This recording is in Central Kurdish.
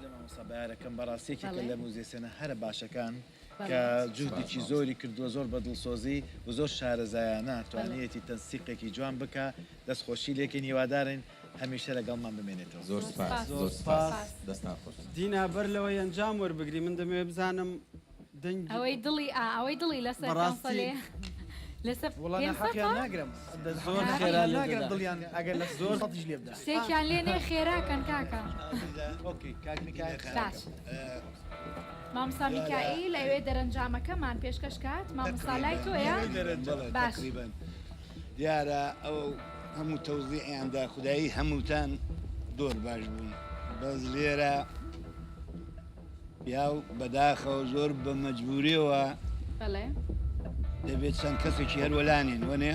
لما مصابه كم براسي كي بله. كلمو زي سنه هر باشكان بله. كجهدێکی زۆری کردووە زۆر بەدڵسۆزی و زۆر شارەزایانە توانێتی تەنسیقێکی جوان بکە دەستخۆشی لێکن هیوادارن هەمیشە لەگەڵمان بمێنێتەوە زۆر سپاس زۆر سپاس دەستان خۆش دینا بەر لەوەی ئەنجام وەربگری من دەمێ بزانم دەنگ ئەوەی دڵی لەسەر بەڕاستی. کۆنسڵێ لەسەر وڵا حەقیان ناگرم زۆر خێرا خێرا ناگرم دڵیان ئەگەر لە زۆر سەڵتیش لێ بدە شتێکیان لێ نێ خێراکەن کاکە ئۆکی کاک میکایل باش مامۆستا میکائیل ئەوێ دەرەنجامەکەمان پێشکەش کات مامۆستا لای تۆیە باش تقریبا دیارە ئەو هەموو تەوزیعیاندا خودایی هەمووتان زۆر باش بوون بەس لێرە پیاو بەداخەوە زۆر بە مەجبوریەوە بەڵێ دەبێت چەند کەسێکی هەروەلانین وەنێ